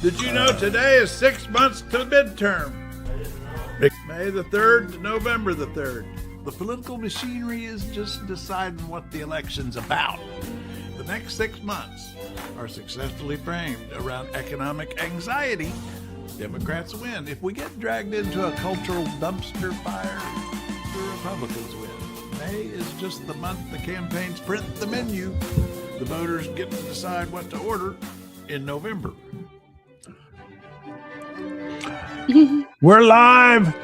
Did you know today is 6 months to the midterm? May the 3rd to November the 3rd. The political machinery is just deciding what the election's about. The next 6 months are successfully framed around economic anxiety. Democrats win. If we get dragged into a cultural dumpster fire, the Republicans win. May is just the month the campaigns print the menu. The voters get to decide what to order in November. We're live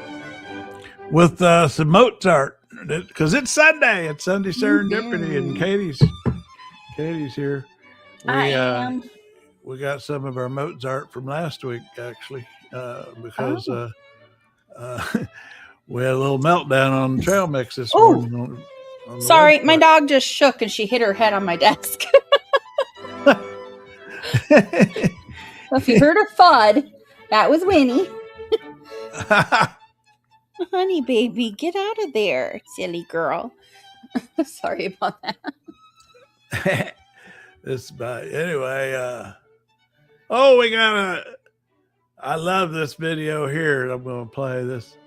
with some Mozart because it's Sunday. It's Sunday Serendipity, and Katie's here. I am. We got some of our Mozart from last week, actually, because we had a little meltdown on the trail mix this morning. On Sorry, my dog just shook and she hit her head on my desk. If you heard her FUD, that was Winnie. Honey, baby, get out of there, silly girl. Sorry about that. Anyway, I love this video here. I'm going to play this.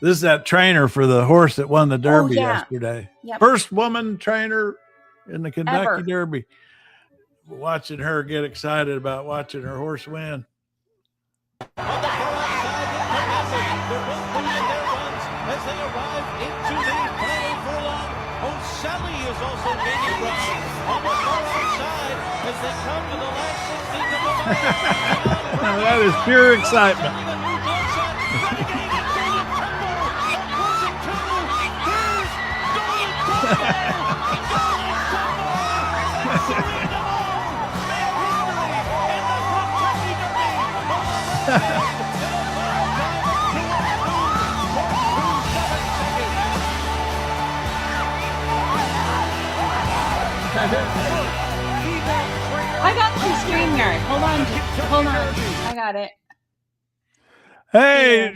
This is that trainer for the horse that won the Derby yesterday. Yep. First woman trainer in the Kentucky Ever. Derby. Watching her get excited about watching her horse win. As they arrive into the final furlong, O'Sally is also gaining ground on the far outside as they come to the last 16 of the line. That is pure excitement. I got the StreamYard. Hold on. I got it. Hey,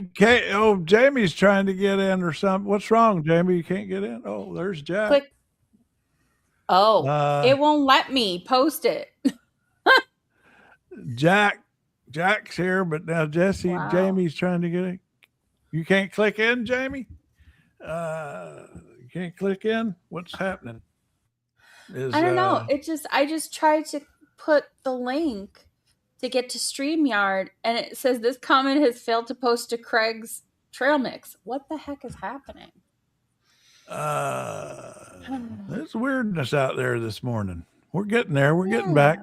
Jamie's trying to get in or something. What's wrong, Jamie? You can't get in? Oh, there's Jack. Click. Oh, it won't let me post it. Jack's here, but now Jamie's trying to get in. You can't click in, Jamie? You can't click in? What's happening? I don't know. I just tried to put the link to get to StreamYard, and it says this comment has failed to post to Craig's trail mix. What the heck is happening? There's weirdness out there this morning. We're getting there. We're getting back.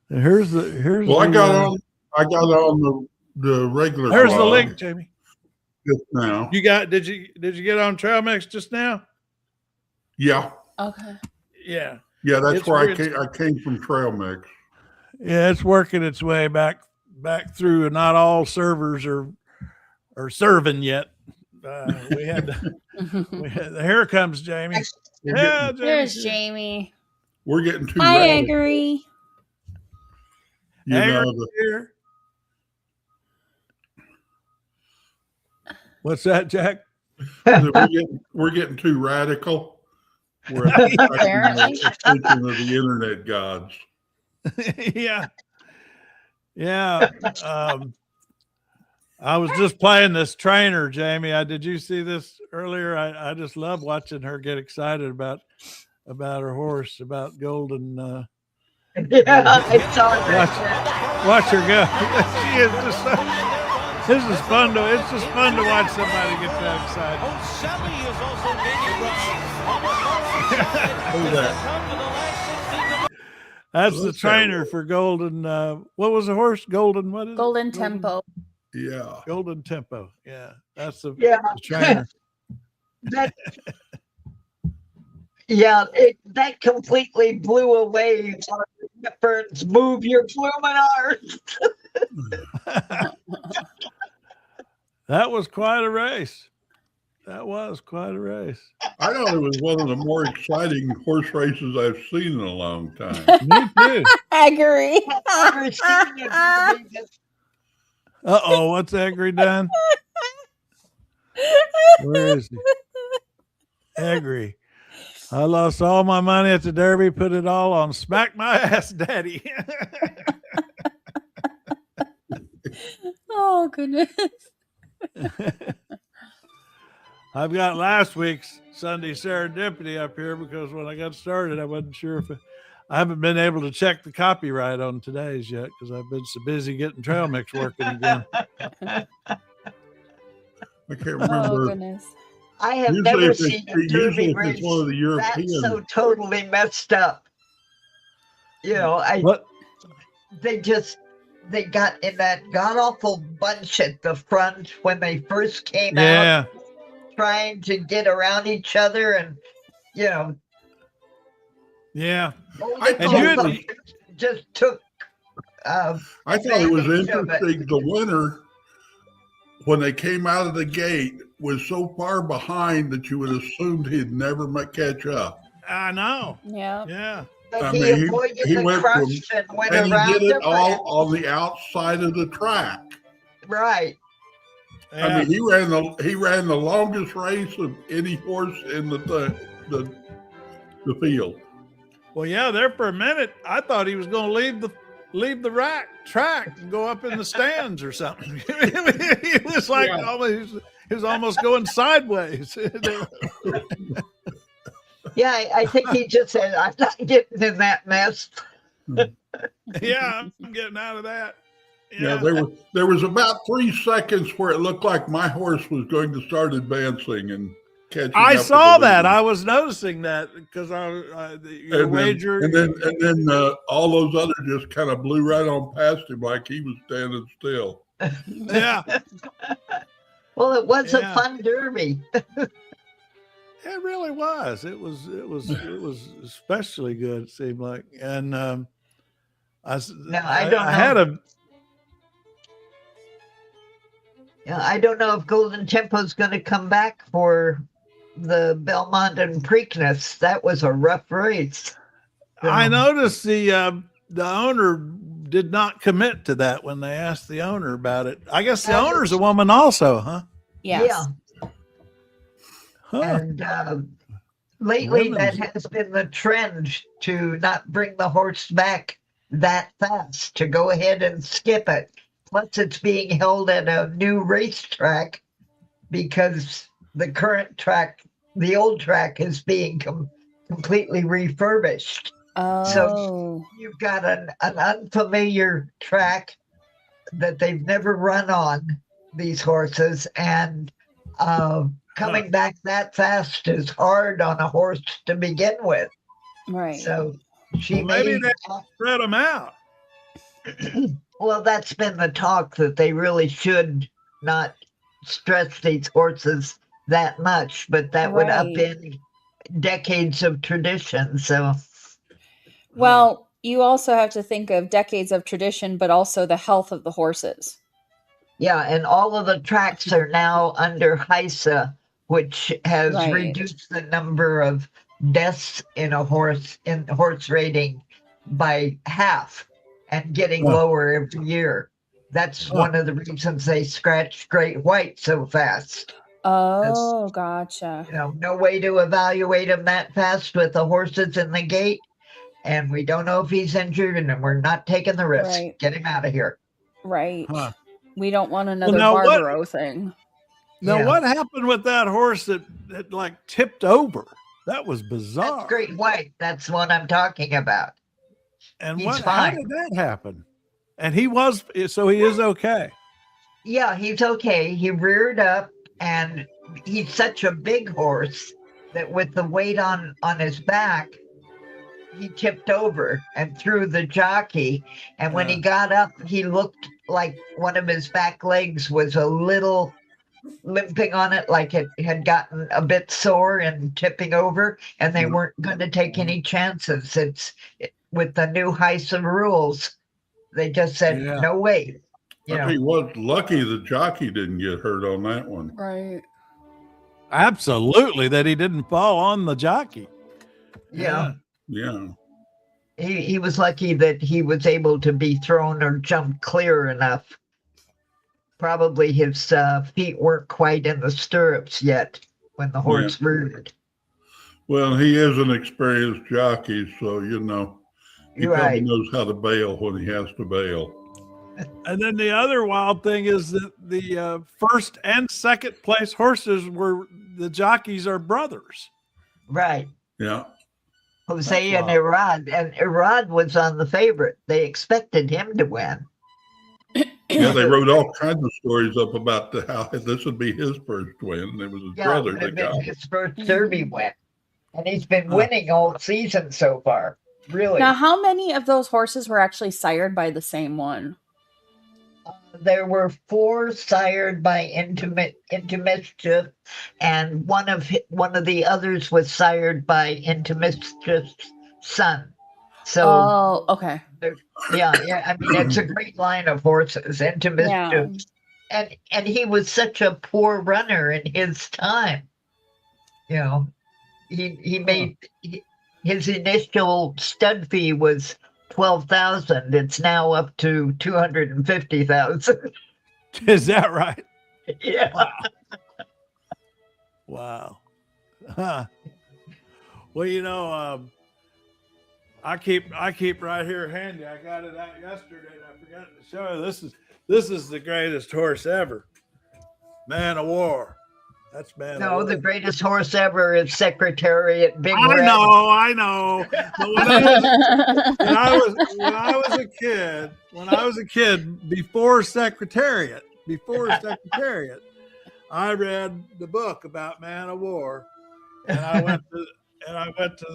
Here's Well, I got on the regular. There's the link, Jamie. Just now. Did you get on Trail Mix just now? Yeah. Okay. Yeah. Yeah, that's where I came from Trail Mix. Yeah, it's working its way back through. Not all servers are serving yet. Here comes Jamie. There's Jamie. We're getting too I radical. agree. You know, here. What's that, Jack? we're getting too radical. We're Apparently. the attention of the internet gods. Yeah. I was just playing this trainer, Jamie. Did you see this earlier? I just love watching her get excited about her horse, about Golden. I saw that. Watch her go. She is just so, it's just fun to watch somebody get that excited. O'Sally is also gaining ground. Who's that? That's the trainer for Golden. What was the horse? Golden. What is Golden it? Tempo. Yeah. Golden Tempo. Yeah, that's the trainer. That completely blew away Burns. Move your Fluminars. That was quite a race. I thought it was one of the more exciting horse races I've seen in a long time. Me too. I agree. Uh-oh, what's Agri done? Where is he? Agri. I lost all my money at the Derby, put it all on Smack My Ass Daddy. Oh, goodness. I've got last week's Sunday serendipity up here because when I got started, I wasn't sure if I haven't been able to check the copyright on today's yet because I've been so busy getting trail mix working again. I can't Oh, remember. goodness. I have Usually never if it's- seen a usually derby if it's race one of the European- that's so totally messed up. You know, What? they got in that god awful bunch at the front when they first came Yeah. out, trying to get around each other, and you know, Yeah. And you just took. I thought it was advantage of it. interesting. The winner, when they came out of the gate, was so far behind that you would assumed he'd never catch up. I know. Yeah. Yeah. But I he mean, avoided he the went crush and went And he around did it them. all on the outside of the track. Right. Yeah. I mean, he ran the longest race of any horse in the field. Well, yeah, there for a minute, I thought he was going to leave the track and go up in the stands or something. It was like he was almost going sideways. Yeah, I think he just said, "I'm not getting in that mess." Yeah, I'm getting out of that. Yeah, there was about 3 seconds where it looked like my horse was going to start advancing and catching I up to saw the that. leader. I was noticing that because your wager. And then all those others just kind of blew right on past him like he was standing still. Yeah, Well, it was a Yeah. fun derby. it really was. It was especially good. It seemed like, and I don't know. had a. Yeah, I don't know if Golden Tempo's going to come back for the Belmont and Preakness. That was a rough race. I noticed the owner did not commit to that when they asked the owner about it. I guess the owner's a woman also, huh? Yes. Yeah. Huh. And lately, that Women's- has been the trend to not bring the horse back that fast, to go ahead and skip it. Plus, it's being held at a new racetrack because the current track, the old track, is being completely refurbished. Oh. So you've got an unfamiliar track that they've never run on, these horses, and coming back that fast is hard on a horse to begin with. Right. So she Maybe may. they spread them out. Well, that's been the talk, that they really should not stress these horses that much, but that would Right. upend decades of tradition. So Well, you also have to think of decades of tradition, but also the health of the horses. yeah, and all of the tracks are now under HISA, which has Right. reduced the number of deaths in horse rating by half, and getting lower every year. That's one of the reasons they scratched Great White so fast. Oh, gotcha. You know, no way to evaluate him that fast with the horses in the gate, and we don't know if he's injured, and we're not taking the risk. Right. Get him out of here. Right. Huh. We don't want another now what- Barbaro thing. Now, Yeah. what happened with that horse that like tipped over? That was bizarre. That's Great White. That's what I'm talking about. And He's how fine. did that happen? And he is okay. Yeah, he's okay. He reared up, and he's such a big horse that with the weight on his back, he tipped over and threw the jockey. And when he got up, he looked like one of his back legs was a little limping on it, like it had gotten a bit sore and tipping over, and they weren't going to take any chances. With the new HISA rules, they just said, Yeah. no way. You know, He was lucky the jockey didn't get hurt on that one. Right. Absolutely, that he didn't fall on the jockey. yeah. Yeah. He was lucky that he was able to be thrown or jumped clear enough. Probably his feet weren't quite in the stirrups yet when the horse reared. Well, he is an experienced jockey, so he You're probably right. knows how to bail when he has to bail. And then the other wild thing is that the first and second place horses were the jockeys are brothers. Right. Yeah. Jose and Irad. And Irad was on the favorite. They expected him to win. Yeah, they wrote all kinds of stories up about how this would be his first win. It was his brother that got his first Derby win. And he's been winning all season so far. Really. Now, how many of those horses were actually sired by the same one? There were 4 sired by Into Mischief, and one of the others was sired by Into Mischief's son. So, okay. Yeah. I mean, it's a great line of horses. Into Mischief, and he was such a poor runner in his time. You know, he made his initial stud fee was 12,000. It's now up to 250,000. Is that right? Yeah. Wow. Huh. Well, you know, I keep right here handy. I got it out yesterday and I forgot to show you. This is the greatest horse ever. Man of War. That's Man of War. The greatest horse ever is Secretariat Big Red. I know. But when I was a kid, before Secretariat, I read the book about Man of War, and I went to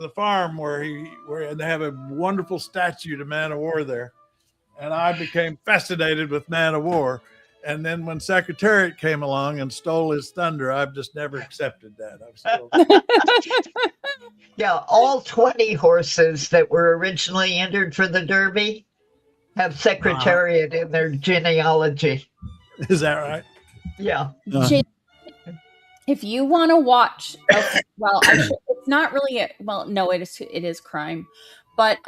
the farm where they have a wonderful statue to Man of War there, and I became fascinated with Man of War. And then when Secretariat came along and stole his thunder, I've just never accepted that. Yeah, all 20 horses that were originally entered for the Derby have Secretariat in their genealogy. Is that right? Yeah. If you want to watch, it's not really it is crime, but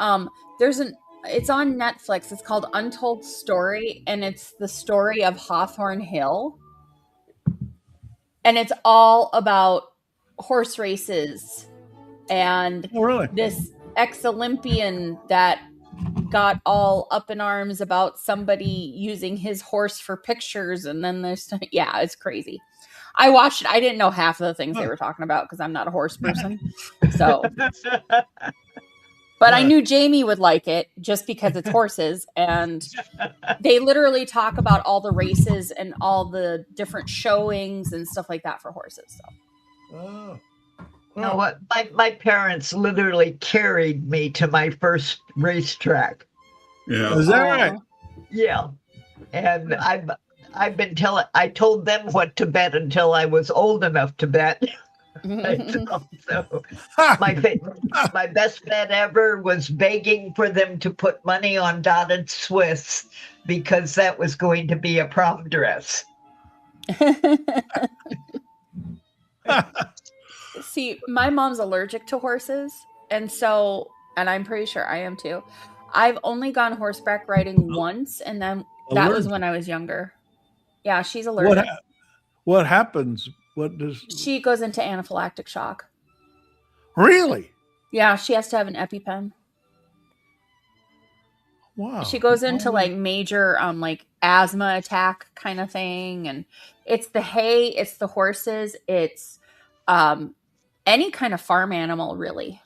it's on Netflix. It's called Untold Story, and it's the story of Hawthorne Hill. And it's all about horse races and this ex-Olympian that got all up in arms about somebody using his horse for pictures. And then it's crazy. I watched it. I didn't know half of the things they were talking about because I'm not a horse person. So... But I knew Jamie would like it just because it's horses, and they literally talk about all the races and all the different showings and stuff like that for horses. So. You know what? My parents literally carried me to my first racetrack. Yeah. Is that right? Yeah. And I told them what to bet until I was old enough to bet. So my best bet ever was begging for them to put money on Dotted Swiss because that was going to be a prom dress. See, my mom's allergic to horses, and I'm pretty sure I am too. I've only gone horseback riding once, and then that was when I was younger. Yeah, she's allergic. What happens? She goes into anaphylactic shock. Really? Yeah, she has to have an EpiPen. Wow. She goes into like major like asthma attack kind of thing, and it's the hay, it's the horses, it's any kind of farm animal really.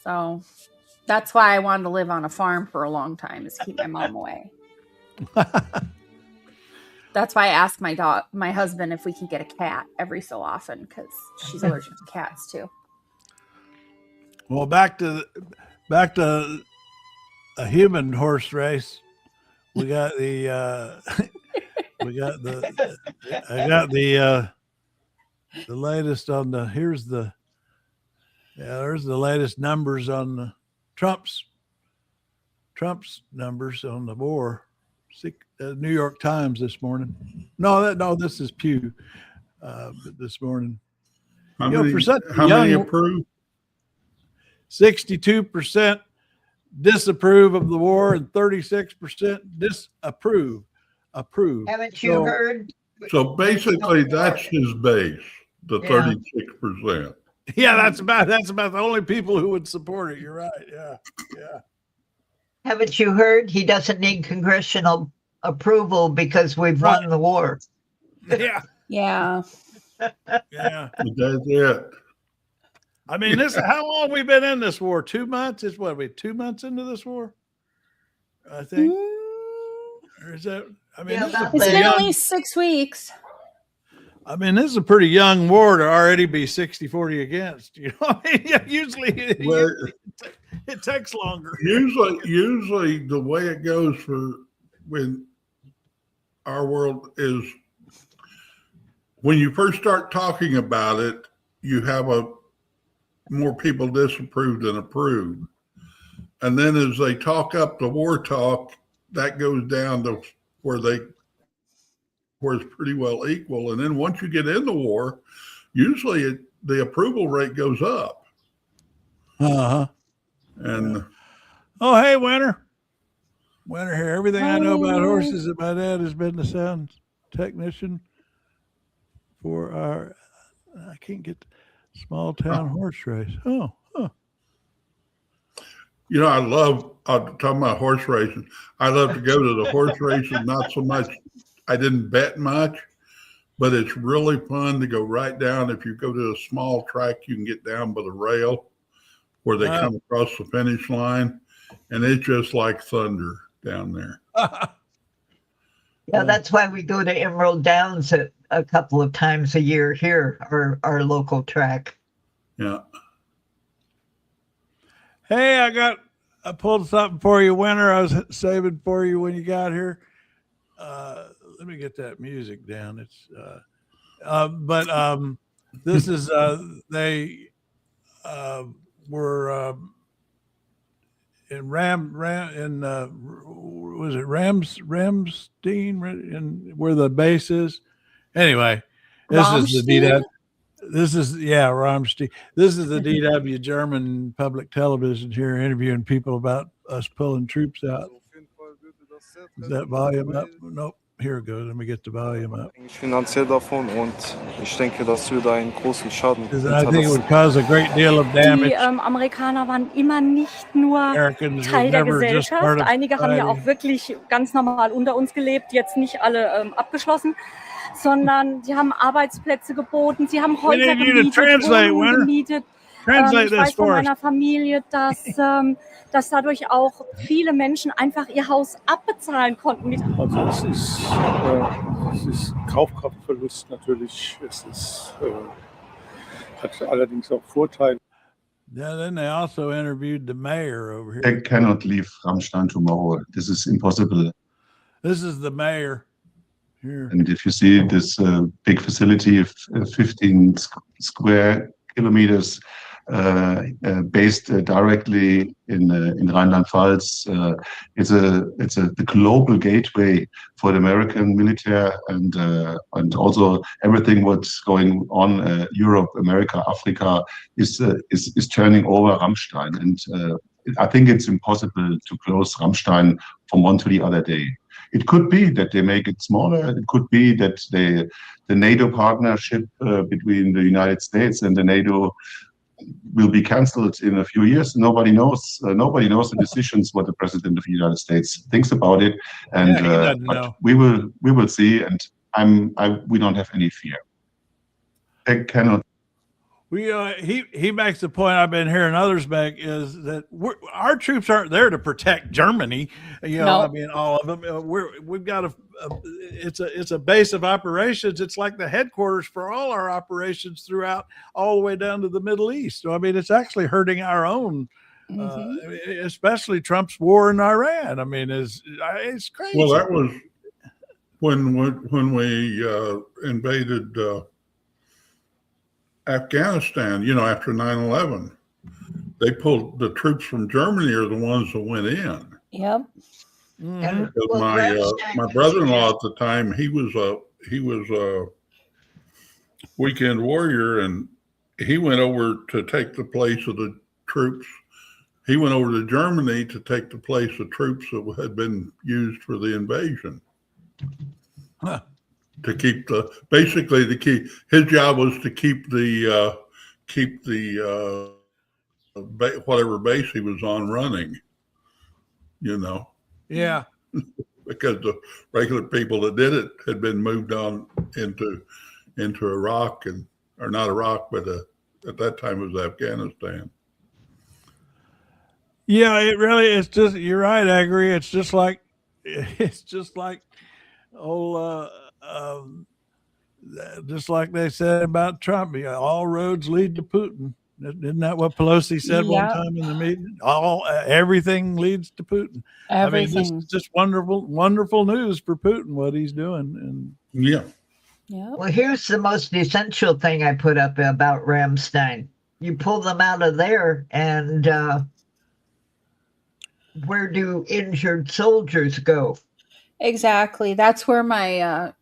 So that's why I wanted to live on a farm for a long time, is keep my mom away. That's why I ask my husband if we can get a cat every so often, because she's allergic to cats too. Well, back to a human horse race. We got the I got the latest on there's the latest numbers on the Trump's numbers on the war. New York Times this morning. No, this is Pew. This morning. How many approve? 62% disapprove of the war and 36% disapprove. Haven't you heard? So basically, that's his base, the 36%. Yeah, that's about the only people who would support it. You're right. Yeah. Haven't you heard? He doesn't need congressional approval because we've won the war. Yeah. Yeah. Yeah. That's it. I mean, how long have we been in this war? 2 months? It's what, we 2 months into this war? I think. Or is that, I mean, Yeah, it's It's been at least 6 weeks. I mean, this is a pretty young war to already be 60-40 against. You know, I mean, usually it takes longer. Usually the way it goes for when our world is when you first start talking about it, you have more people disapprove than approve. And then as they talk up the war talk, that goes down to where it's pretty well equal. And then once you get in the war, usually the approval rate goes up. Uh-huh. And oh, hey, Winter here. Everything I know about horses and my dad has been the sound technician for our, I can't get small town horse race. Oh, huh. You know, I'm talking about horse racing. I love to go to the horse races, not so much. I didn't bet much, but it's really fun to go right down. If you go to a small track, you can get down by the rail where they come across the finish line, and it's just like thunder down there. Yeah, that's why we go to Emerald Downs a couple of times a year here, our local track. Yeah. Hey, I pulled something for you, Winter. I was saving for you when you got here. Let me get that music down. It's this is they were in was it Ramstein where the base is? Anyway, this is the DW. This is Ramstein. This is the DW German public television here interviewing people about us pulling troops out. Is that volume up? Nope. Here it goes. Let me get the volume up. Finanziell davon und ich denke, dass wir da einen großen Schaden I think it would cause a great deal of damage. Die Amerikaner waren immer nicht nur Teil der Gesellschaft. Einige haben ja auch wirklich ganz normal unter uns gelebt, jetzt nicht alle abgeschlossen, sondern sie haben Arbeitsplätze geboten, sie haben Häuser gemietet. Ich weiß von meiner Familie, dass dadurch auch viele Menschen einfach ihr Haus abbezahlen konnten. Also es ist Kaufkraftverlust natürlich. Hat allerdings auch Vorteile. Yeah, then they also interviewed the mayor over here. They cannot leave Ramstein tomorrow. This is impossible. This is the mayor here. And if you see this big facility of 15 square kilometers, based directly in Rheinland-Pfalz. It's the global gateway for the American military and also everything what's going on. Europe, America, Africa is turning over Ramstein, and I think it's impossible to close Ramstein from one to the other day. It could be that they make it smaller. It could be that the NATO partnership between the United States and the NATO will be cancelled in a few years. Nobody knows. Nobody knows the decisions what the president of the United States thinks about it, and but we will see. And we don't have any fear. They cannot. He makes the point I've been hearing others make is that our troops aren't there to protect Germany. You know, I mean, all of them. We've got it's a base of operations. It's like the headquarters for all our operations throughout, all the way down to the Middle East. So I mean, it's actually hurting our own, especially Trump's war in Iran. I mean, it's crazy. Well, that was when we invaded Afghanistan, you know, after 9/11, they pulled the troops from Germany are the ones that went in. Yep. And my brother-in-law at the time, he was a weekend warrior, and he went over to take the place of the troops. He went over to Germany to take the place of troops that had been used for the invasion. Huh. To keep his job was to keep the whatever base he was on running. you know. Yeah. Because the regular people that did it had been moved on into Iraq or not Iraq, but at that time it was Afghanistan. Yeah, it really is. Just you're right. I agree. It's just like oh, just like they said about Trump. All roads lead to Putin. Isn't that what Pelosi said one time in the meeting? Everything leads to Putin. Everything. I mean, this is just wonderful news for Putin, what he's doing. And yeah. Well, here's the most essential thing I put up about Ramstein. You pull them out of there, and where do injured soldiers go? Exactly. That's where my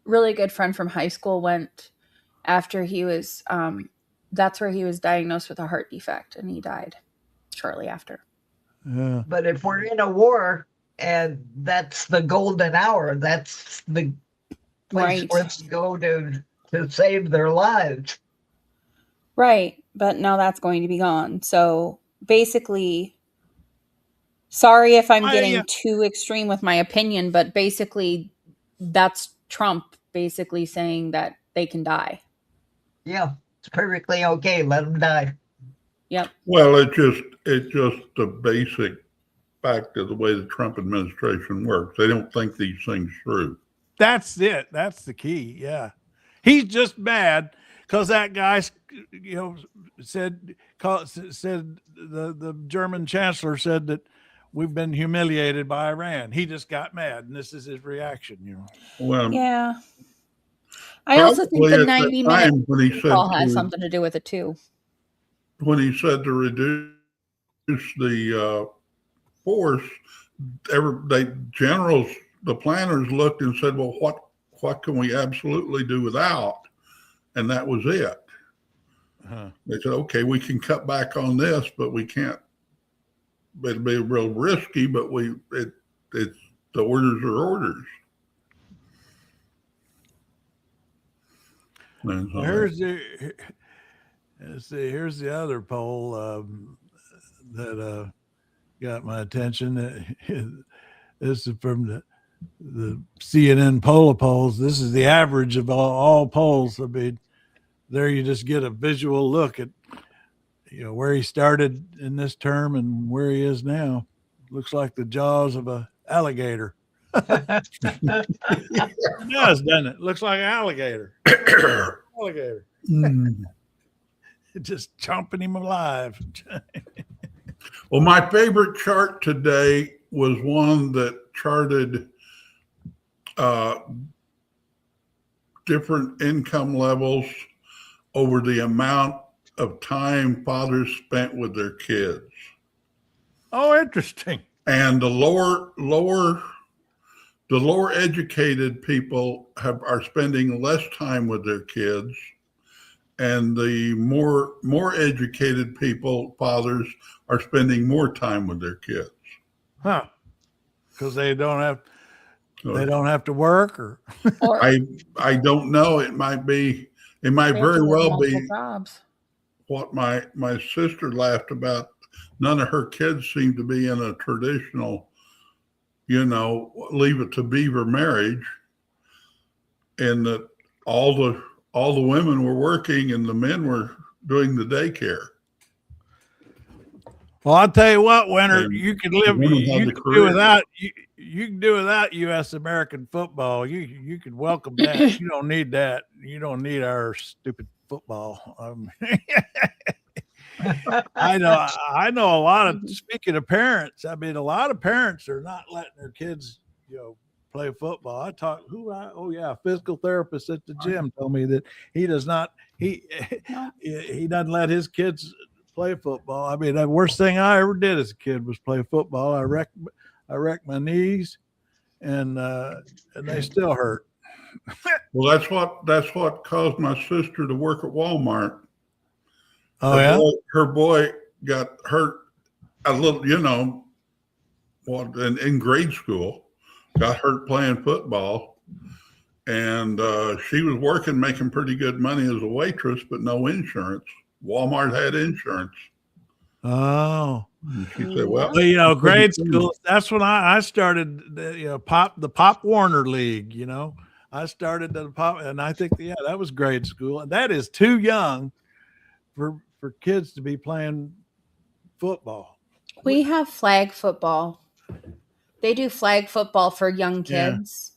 really good friend from high school went after he was. That's where he was diagnosed with a heart defect, and he died shortly after. Yeah. But if we're in a war and that's the golden hour, that's the place where they go to save their lives. Right. But now that's going to be gone. So basically, sorry if I'm getting too extreme with my opinion, but basically that's Trump basically saying that they can die. Yeah. It's perfectly okay. Let them die. Yep. Well, it's just the basic fact of the way the Trump administration works. They don't think these things through. That's it. That's the key. Yeah. He's just mad because that guy, said the German chancellor said that we've been humiliated by Iran. He just got mad, and this is his reaction. Well, yeah. I also think the 90-minute call has something to do with it too. When he said to reduce the force, the planners looked and said, "Well, what can we absolutely do without?" And that was it. Uh-huh. They said, "Okay, we can cut back on this, but we can't. It'd be real risky, but it's the orders are orders." Well, here's the other poll that got my attention. This is from the CNN polls. This is the average of all polls. I mean, there you just get a visual look at where he started in this term and where he is now. Looks like the jaws of an alligator. It does, doesn't it? Looks like an alligator. Alligator. Just chomping him alive. Well, my favorite chart today was one that charted different income levels over the amount of time fathers spent with their kids. Oh, interesting. And the lower educated people are spending less time with their kids, and the more educated people, fathers, are spending more time with their kids. Huh? Because they don't have to work, or I don't know. It might very well be jobs. What my sister laughed about. None of her kids seem to be in a traditional, leave it to beaver marriage, and that all the women were working and the men were doing the daycare. Well, I'll tell you what, Winter, you can live. You can do without U.S. American football. You can welcome that. You don't need that. You don't need our stupid football. I know a lot of, speaking of parents, I mean, a lot of parents are not letting their kids, play football. A physical therapist at the gym told me that he doesn't let his kids play football. I mean, the worst thing I ever did as a kid was play football. I wrecked my knees, and they still hurt. Well, that's what caused my sister to work at Walmart. Oh, her boy got hurt a little, in grade school, got hurt playing football, and she was working, making pretty good money as a waitress, but no insurance. Walmart had insurance. Oh. She said, well, grade school, that's when I started the Pop Warner League, I started the Pop, and I think, that was grade school. And that is too young for kids to be playing football. We have flag football. They do flag football for young kids.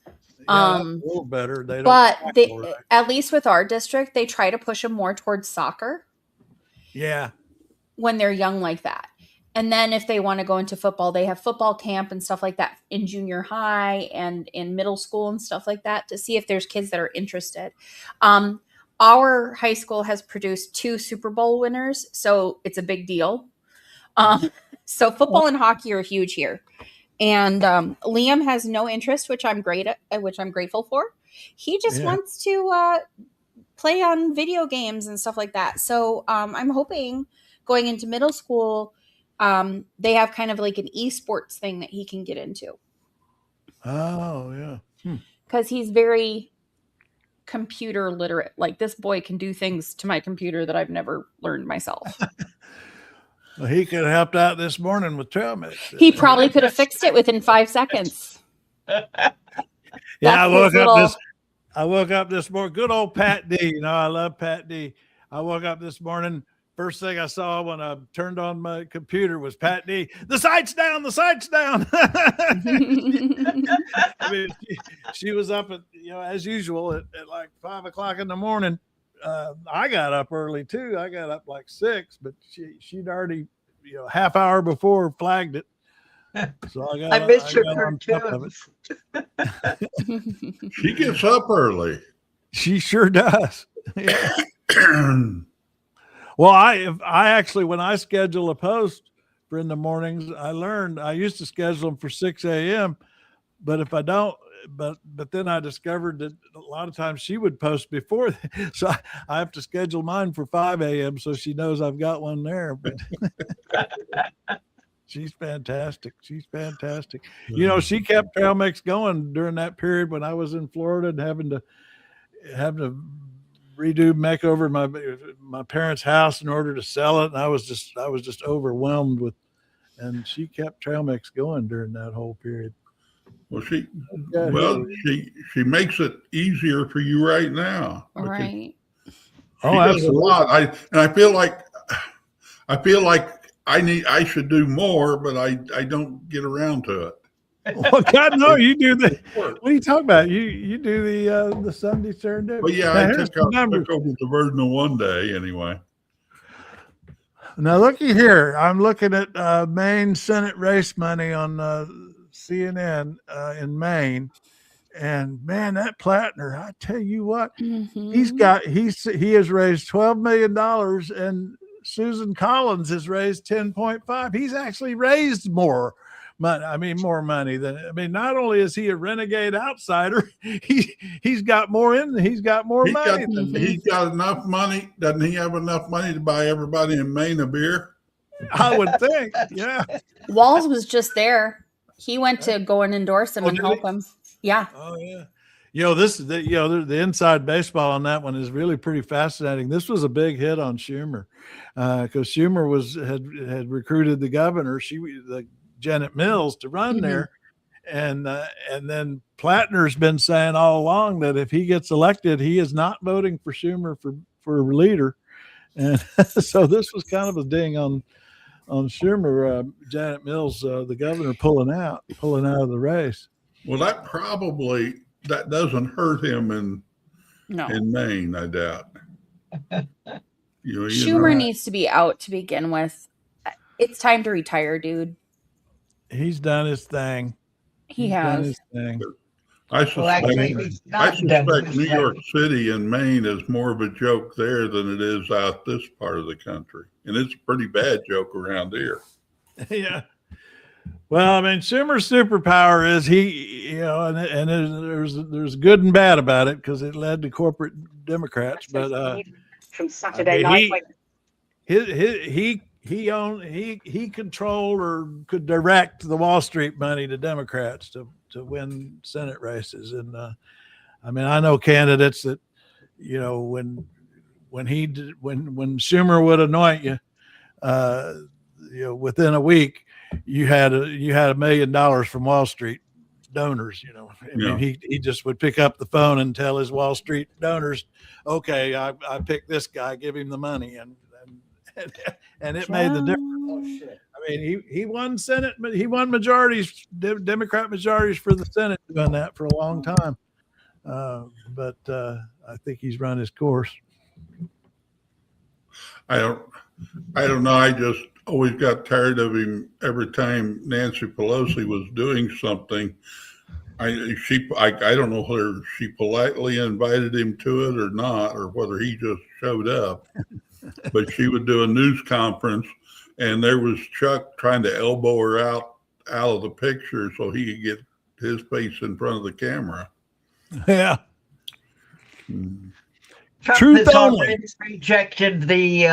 A little better. They don't, but at least with our district, they try to push them more towards soccer. Yeah. When they're young like that. And then if they want to go into football, they have football camp and stuff like that in junior high and in middle school and stuff like that to see if there's kids that are interested. Our high school has produced 2 Super Bowl winners, so it's a big deal. So football and hockey are huge here. And Liam has no interest, which I'm grateful for. He just wants to play on video games and stuff like that. So I'm hoping going into middle school, they have kind of like an esports thing that he can get into. Oh, yeah. Because he's very computer literate. Like, this boy can do things to my computer that I've never learned myself. Well, he could have helped out this morning with trail mix. He probably could have fixed it within 5 seconds. I woke up this morning. Good old Pat D. I love Pat D. I woke up this morning. First thing I saw when I turned on my computer was Pat D. The sight's down. The sight's down. I mean, she was up at, as usual at like 5 o'clock in the morning. I got up early too. I got up like 6, but she'd already, half hour before flagged it. So I missed your cartoons. She gets up early. She sure does. Yeah. Well, I actually, when I schedule a post for in the mornings, I used to schedule them for 6 a.m. But if I don't, but then I discovered that a lot of times she would post before, so I have to schedule mine for 5 a.m. so she knows I've got one there. But she's fantastic. She's fantastic. She kept trail mix going during that period when I was in Florida and having to make over my parents' house in order to sell it. And I was just overwhelmed with, and she kept trail mix going during that whole period. Well, she makes it easier for you right now. Right. Oh, absolutely. A lot. I feel like I should do more, but I don't get around to it. Well, God, no, you do what are you talking about? You do the Sunday serendipity. Well, yeah, I took over the Virginal one day anyway. Now, looky here. I'm looking at Maine Senate race money on CNN in Maine. And man, that Plattner, I tell you what, he has raised $12 million and Susan Collins has raised 10.5. He's actually raised more money than, not only is he a renegade outsider, he's got more money. He's got enough money. Doesn't he have enough money to buy everybody in Maine a beer? I would think. Yeah. Walls was just there. He went to go and endorse him and help him. Yeah. Oh yeah. The inside baseball on that one is really pretty fascinating. This was a big hit on Schumer because Schumer had recruited the governor, Janet Mills, to run there, and then Plattner's been saying all along that if he gets elected, he is not voting for Schumer for leader, and so this was kind of a ding on Schumer. Janet Mills, the governor, pulling out of the race. Well, that doesn't hurt him in Maine, I doubt. Schumer needs to be out to begin with. It's time to retire, dude. He's done his thing. He has. Done his thing. I suspect New York City and Maine is more of a joke there than it is out this part of the country. And it's a pretty bad joke around here. Yeah. Well, Schumer's superpower is and there's good and bad about it because it led to corporate Democrats. But from Saturday night, he controlled or could direct the Wall Street money to Democrats to win Senate races. And I know candidates that when Schumer would anoint you, within a week, you had $1 million from Wall Street donors. I mean, he just would pick up the phone and tell his Wall Street donors, okay, I picked this guy, give him the money, and it made the difference. Oh, shit. I mean, he won Senate, he won majorities, Democrat majorities for the Senate, doing that for a long time. But I think he's run his course. I don't know. I just always got tired of him every time Nancy Pelosi was doing something. I don't know whether she politely invited him to it or not, or whether he just showed up. But she would do a news conference, and there was Chuck trying to elbow her out of the picture so he could get his face in front of the camera. Yeah. Trump Truth has only. already rejected the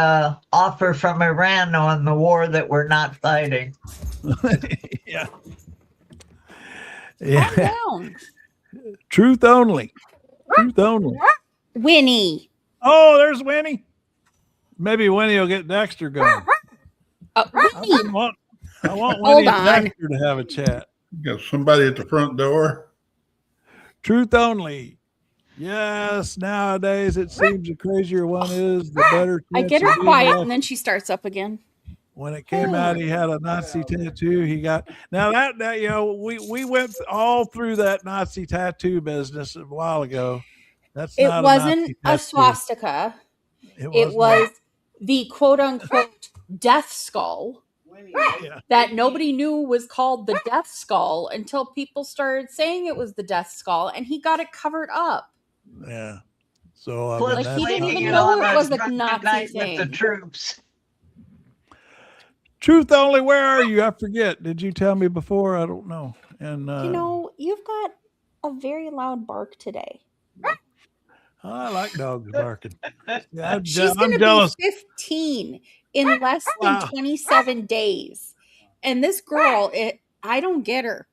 offer from Iran on the war that we're not fighting. Yeah. Calm down. Truth only. Truth only. Winnie. Oh, there's Winnie. Maybe Winnie will get Dexter going. Winnie. I want Hold Winnie and on. Dexter to have a chat. Got somebody at the front door. Truth only. Yes, nowadays it seems the crazier one is, the better. I get her quiet and then she starts up again. When it came out, he had a Nazi tattoo. He got now that we went all through that Nazi tattoo business a while ago. It wasn't a swastika. It was the quote unquote death skull that nobody knew was called the death skull until people started saying it was the death skull, and he got it covered up. Yeah. So he didn't even know it was a Nazi thing. With the troops. Truth only. Where are you? I forget. Did you tell me before? I don't know. And you've got a very loud bark today. I like dogs barking. Yeah, She's going to be 15 in less than 27 days. And this girl, I don't get her.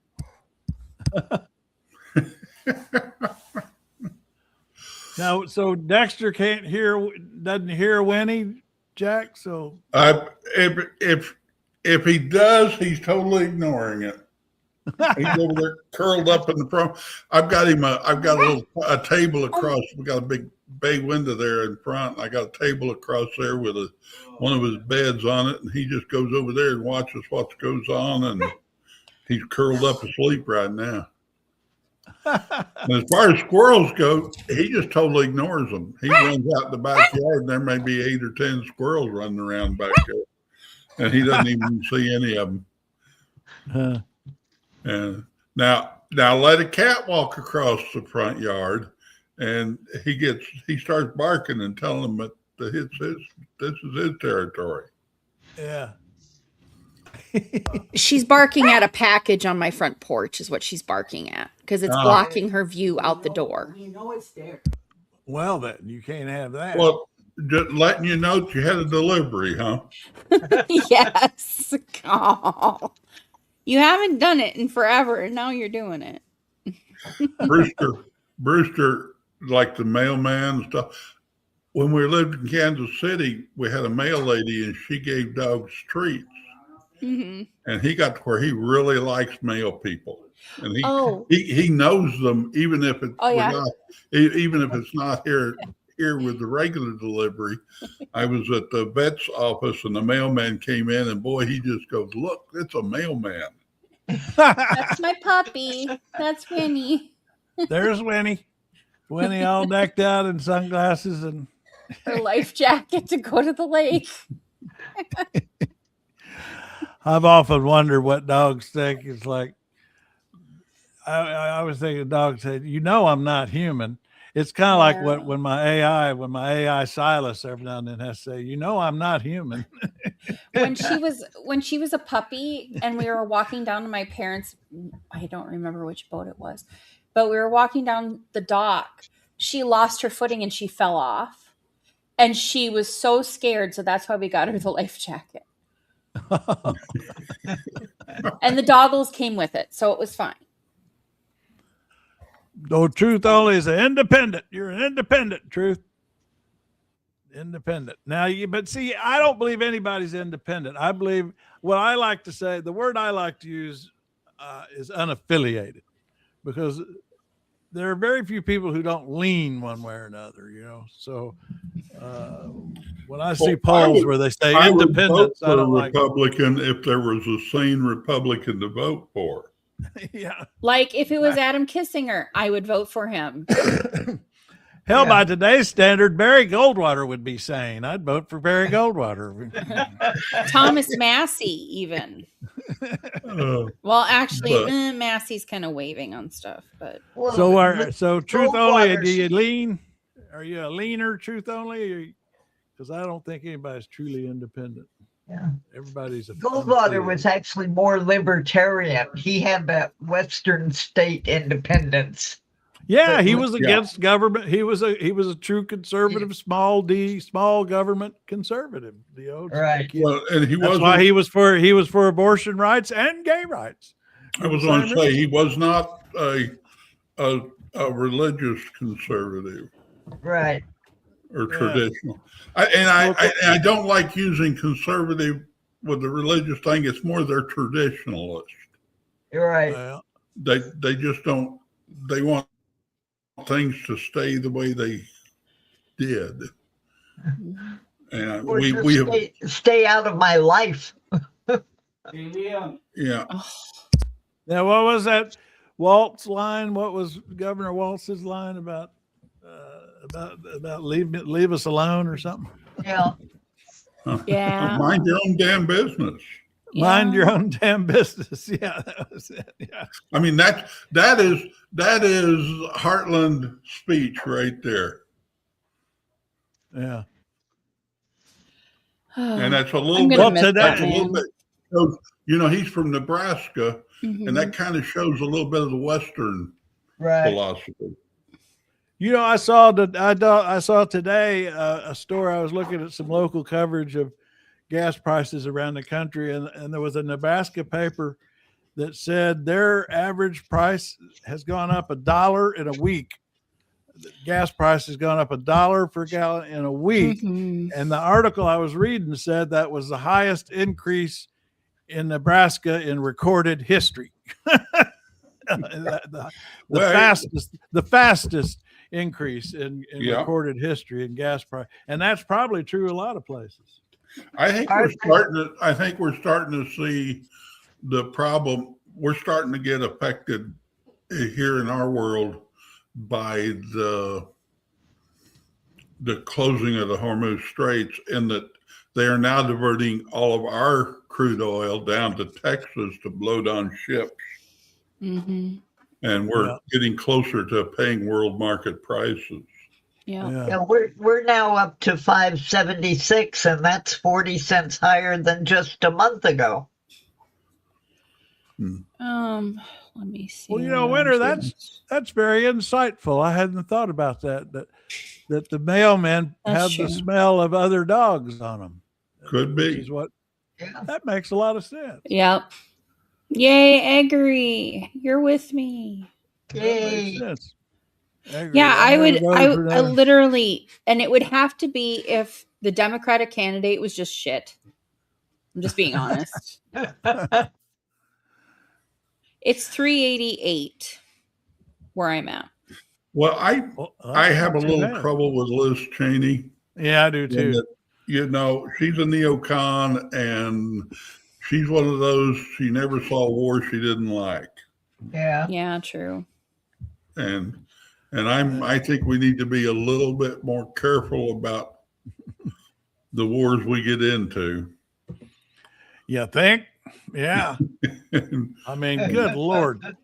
Now, so Dexter doesn't hear Winnie, Jack. So if he does, he's totally ignoring it. He's over there curled up in the front. I've got a table across. We got a big bay window there in front. I got a table across there with one of his beds on it, and he just goes over there and watches what goes on, and he's curled up asleep right now. And as far as squirrels go, he just totally ignores them. He runs out in the backyard, and there may be 8 or 10 squirrels running around back there, and he doesn't even see any of them. And now let a cat walk across the front yard, and he starts barking and telling them that this is his territory. Yeah. She's barking at a package on my front porch is what she's barking at, because it's blocking her view out the door. You know it's there. Well, then you can't have that. Well, just letting you know that you had a delivery, huh? Yes. Oh. You haven't done it in forever, and now you're doing it. Brewster, like the mailman and stuff. When we lived in Kansas City, we had a mail lady, and she gave dogs treats. Mm-hmm. And he got to where he really likes mail people, and he knows them even if it's not here with the regular delivery. I was at the vet's office, and the mailman came in, and boy, he just goes, "Look, it's a mailman." That's my puppy. That's Winnie. There's Winnie. Winnie all decked out in sunglasses and her life jacket to go to the lake. I've often wondered what dogs think. It's like, I was thinking dogs said, I'm not human. It's kind of like when my AI Silas every now and then has to say, I'm not human. when she was a puppy and we were walking down to my parents', I don't remember which boat it was, but we were walking down the dock. She lost her footing and she fell off, and she was so scared. So that's why we got her the life jacket. And the doggles came with it, so it was fine. No, truth only is an independent. You're an independent, Truth. Independent. Now, but see, I don't believe anybody's independent. I believe what I like to say, the word I like to use is unaffiliated, because there are very few people who don't lean one way or another, So when I see polls where they say independence, I don't like Republican if there was a sane Republican to vote for. Yeah. Like if it was Adam Kissinger, I would vote for him. Hell, by today's standard, Barry Goldwater would be sane. I'd vote for Barry Goldwater. Thomas Massey, even. Well, actually, Massey's kind of waving on stuff, but so truth only. Do you lean? Are you a leaner, truth only? Because I don't think anybody's truly independent. Yeah, everybody's. Goldwater was actually more libertarian. He had that Western state independence. Yeah, he was against government. He was a true conservative, small government conservative. Right. Well, and that's why he was for abortion rights and gay rights. I was going to say he was not a religious conservative, right, or traditional. I don't like using conservative with the religious thing. It's more they're traditionalist. You're right. They just don't. They want things to stay the way they did. And we stay out of my life. Yeah. Now, what was that Walt's line? What was Governor Waltz's line about leave us alone or something? Yeah. Yeah. Mind your own damn business. Mind your own damn business. Yeah, that was it. Yeah. I mean that is Heartland speech right there. Yeah. And that's a little bit. That's a little bit. He's from Nebraska, and that kind of shows a little bit of the Western philosophy. I saw today a story. I was looking at some local coverage of gas prices around the country, and there was a Nebraska paper that said their average price has gone up $1 in a week. The gas price has gone up $1 per gallon in a week. And the article I was reading said that was the highest increase in Nebraska in recorded history. the fastest increase in recorded history in gas price. And that's probably true a lot of places. I think we're starting to see the problem. We're starting to get affected here in our world by the closing of the Hormuz Straits, and that they are now diverting all of our crude oil down to Texas to load on ships. And we're getting closer to paying world market prices. Yeah, we're now up to 5.76, and that's 40 cents higher than just a month ago. Let me see. Well, Winter, that's very insightful. I hadn't thought about that the mailmen have the smell of other dogs on them. Could be. That makes a lot of sense. Yep. Yay, agree. You're with me. Yay. Yeah, I literally, and it would have to be if the Democratic candidate was just shit. I'm just being honest. It's 388 where I'm at. Well, I have a little trouble with Liz Cheney. Yeah, I do too. She's a neocon, and she's one of those, she never saw a war she didn't like. Yeah. Yeah, true. And I think we need to be a little bit more careful about the wars we get into. You think? Yeah. I mean, good Lord.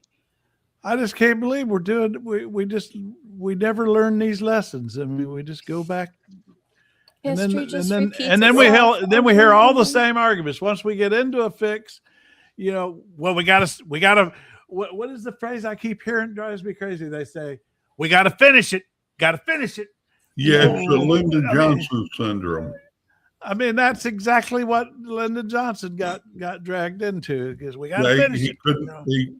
I just can't believe we're doing, we never learn these lessons. I mean, we just go back. And then we hear all the same arguments. Once we get into a fix, we gotta, what is the phrase I keep hearing? Drives me crazy. They say, we got to finish it. Yeah, it's the Lyndon Johnson syndrome. I mean, that's exactly what Lyndon Johnson got dragged into, because we got to finish it. He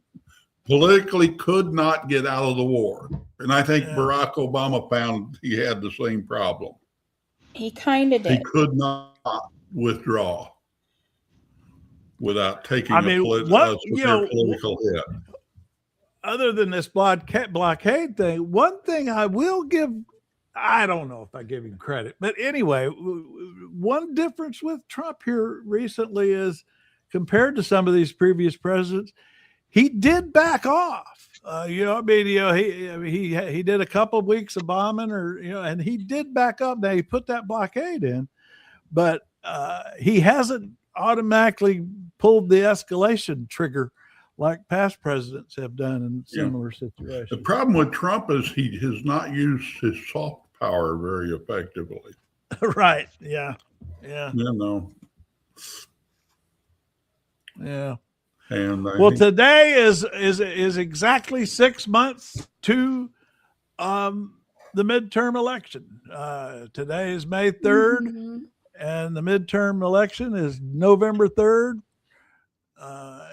politically could not get out of the war. And I think Barack Obama found he had the same problem. He kind of did. He could not withdraw without taking a severe political hit. Other than this blockade thing, one thing I will give, I don't know if I give him credit, but anyway, one difference with Trump here recently is compared to some of these previous presidents, he did back off. He did a couple of weeks of bombing, and he did back up. Now he put that blockade in, but he hasn't automatically pulled the escalation trigger like past presidents have done in similar situations. The problem with Trump is he has not used his soft power very effectively. Right. Yeah. Yeah. Yeah. And today is exactly 6 months to the midterm election. Today is May 3rd, and the midterm election is November 3rd.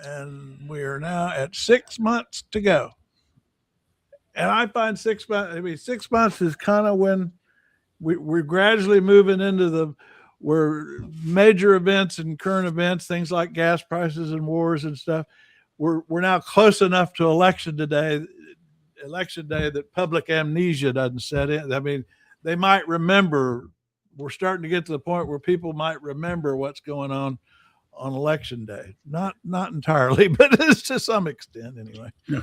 And we are now at 6 months to go. And I find 6 months, 6 months is kind of when we're gradually moving into where major events and current events, things like gas prices and wars and stuff, we're now close enough to election day that public amnesia doesn't set in. I mean, they might remember. We're starting to get to the point where people might remember what's going on election day. Not entirely, but it's to some extent anyway. Yeah.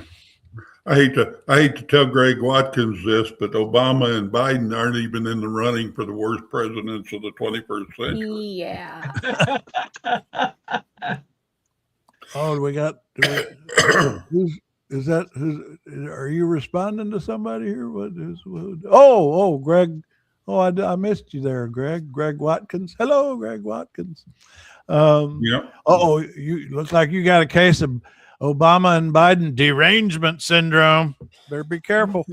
I hate to tell Greg Watkins this, but Obama and Biden aren't even in the running for the worst presidents of the 21st century. Yeah. Are you responding to somebody here? Greg. I missed you there, Greg. Greg Watkins. Hello, Greg Watkins. You look like you got a case of Obama and Biden derangement syndrome. Better be careful.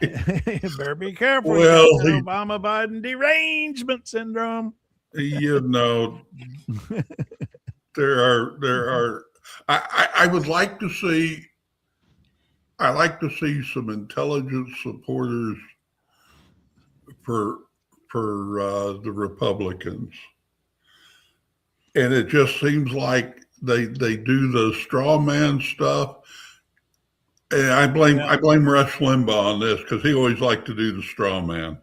Better be careful. Well, Obama Biden derangement syndrome. There are. I would like to see. I like to see some intelligent supporters for the Republicans, and it just seems like they do the straw man stuff. And I blame Rush Limbaugh on this because he always liked to do the straw man.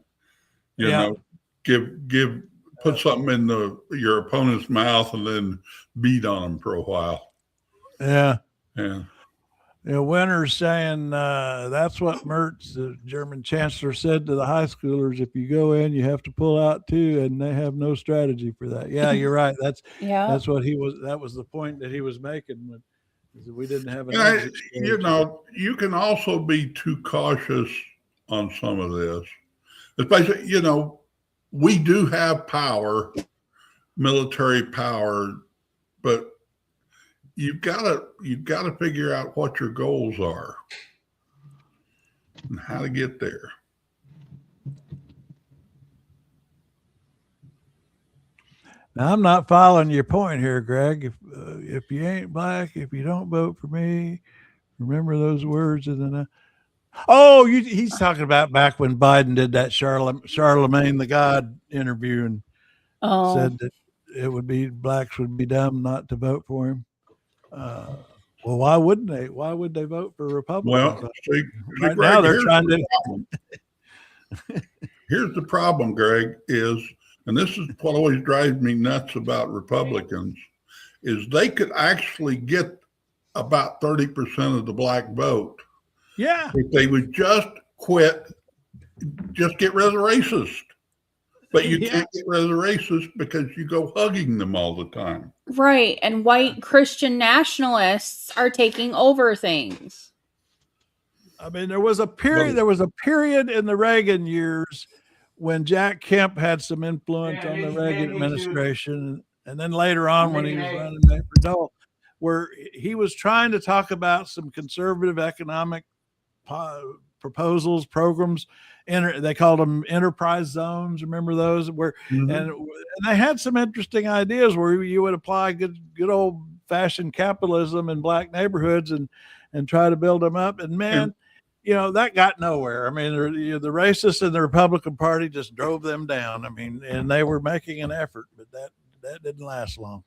Put something in your opponent's mouth and then beat on him for a while. Yeah. Winter's saying that's what Merz, the German chancellor, said to the high schoolers. If you go in, you have to pull out too, and they have no strategy for that. Yeah, you're right. That's what he was. That was the point that he was making. We didn't have an exit strategy. You can also be too cautious on some of this. Especially, we do have power, military power, but you've got to figure out what your goals are and how to get there. Now, I'm not following your point here, Greg. If you ain't black, if you don't vote for me, remember those words. And then, he's talking about back when Biden did that Charlemagne the God interview and said that blacks would be dumb not to vote for him. Well, why wouldn't they? Why would they vote for Republicans? Well, right now they're trying to. Here's the problem, Greg, and this is what always drives me nuts about Republicans, is they could actually get about 30% of the black vote. Yeah. If they would just get rid of the racist. But you can't get rid of the racist because you go hugging them all the time. Right. And white Christian nationalists are taking over things. I mean, there was a period in the Reagan years when Jack Kemp had some influence on the Reagan administration. And then later on when he was running for Dole, where he was trying to talk about some conservative economic proposals, programs. They called them enterprise zones. Remember those? And they had some interesting ideas where you would apply good old fashioned capitalism in black neighborhoods and try to build them up. And man, that got nowhere. I mean, the racists in the Republican Party just drove them down. I mean, and they were making an effort, but that didn't last long.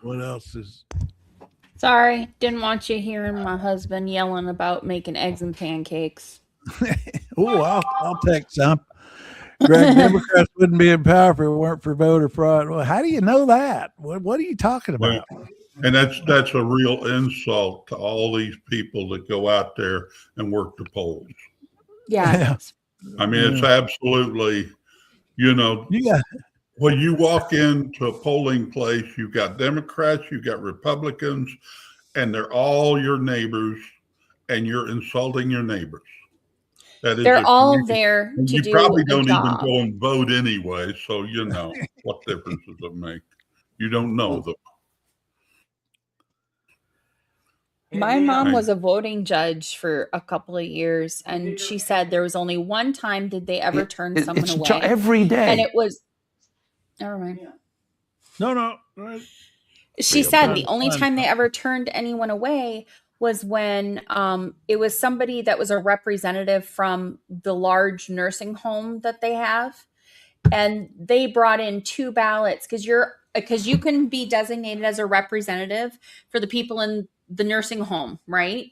What else is? Sorry, didn't want you hearing my husband yelling about making eggs and pancakes. Oh, I'll take some. Greg, Democrats wouldn't be in power if it weren't for voter fraud. Well, how do you know that? What are you talking about? Well, and that's a real insult to all these people that go out there and work the polls. Yeah. I mean, it's absolutely, when you walk into a polling place, you've got Democrats, you've got Republicans, and they're all your neighbors, and you're insulting your neighbors. They're all there to do you probably don't job. even go and vote anyway, so what difference does it make? You don't know them. My mom was a voting judge for a couple of years, and she said there was only one time did they ever turn someone away. Every day. And it was, never mind. No. She said the only time they ever turned anyone away was when it was somebody that was a representative from the large nursing home that they have. And they brought in 2 ballots because you can be designated as a representative for the people in the nursing home, right?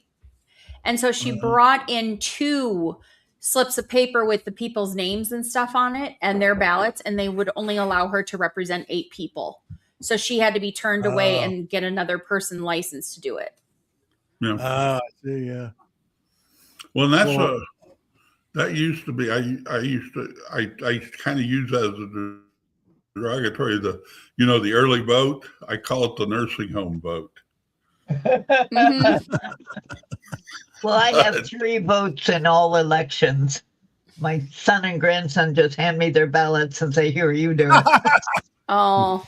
And so she brought in 2 slips of paper with the people's names and stuff on it and their ballots, and they would only allow her to represent 8 people. So she had to be turned away and get another person licensed to do it. Yeah. I see. Yeah. Well, that used to be. I kind of use that as a derogatory. The early vote. I call it the nursing home vote. Mm-hmm. Well, I have 3 votes in all elections. My son and grandson just hand me their ballots and say, "Here, you do it." Oh.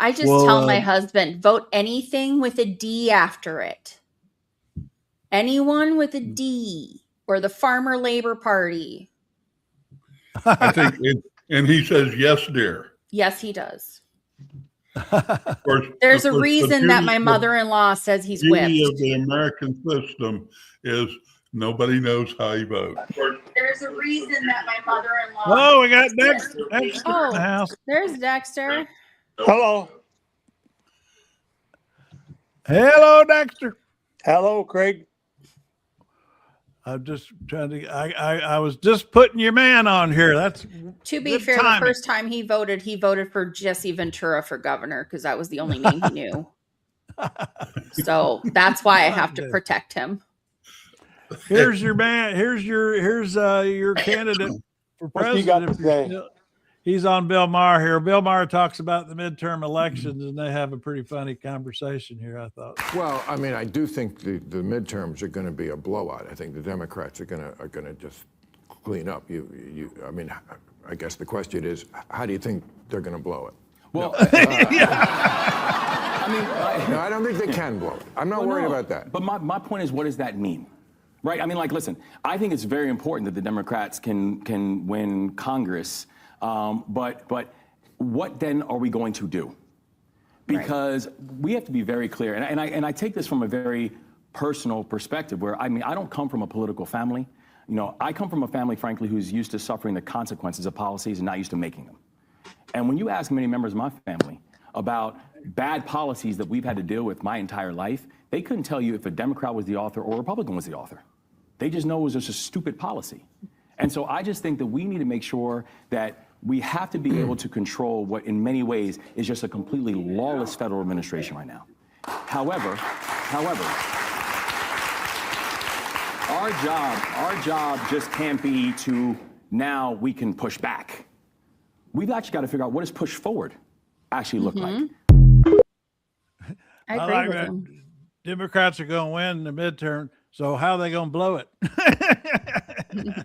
I just tell my husband, vote anything with a D after it. Anyone with a D or the Farmer Labor Party. I think, and he says, "Yes, dear." Yes, he does. Of course, There's a reason that my mother-in-law says he's whipped. The beauty of the American system is nobody knows how you vote. There's a reason that my mother-in-law. Oh, we got Dexter in the house. There's Dexter. Hello. Hello, Dexter. Hello, Craig. I'm just trying to. I was just putting your man on here. That's to be fair. The first time he voted for Jesse Ventura for governor because that was the only name he knew. So that's why I have to protect him. Here's your man. Here's your candidate for president. He's on Bill Maher here. Bill Maher talks about the midterm elections, and they have a pretty funny conversation here, I thought. Well, I mean, I do think the midterms are going to be a blowout. I think the Democrats are going to just clean up. I mean, I guess the question is, how do you think they're going to blow it? Well, I mean, no, I don't think they can blow it. I'm not worried about that. But my point is, what does that mean? Right? I mean, listen, I think it's very important that the Democrats can win Congress. But what then are we going to do? Because we have to be very clear, and I take this from a very personal perspective where, I mean, I don't come from a political family. I come from a family, frankly, who's used to suffering the consequences of policies and not used to making them. And when you ask many members of my family about bad policies that we've had to deal with my entire life, they couldn't tell you if a Democrat was the author or a Republican was the author. They just know it was just a stupid policy. And so I just think that we need to make sure that we have to be able to control what in many ways is just a completely lawless federal administration right now. However, our job just can't be to now we can push back. We've actually got to figure out what does push forward actually look like. I agree with him. Democrats are going to win the midterm, so how are they going to blow it?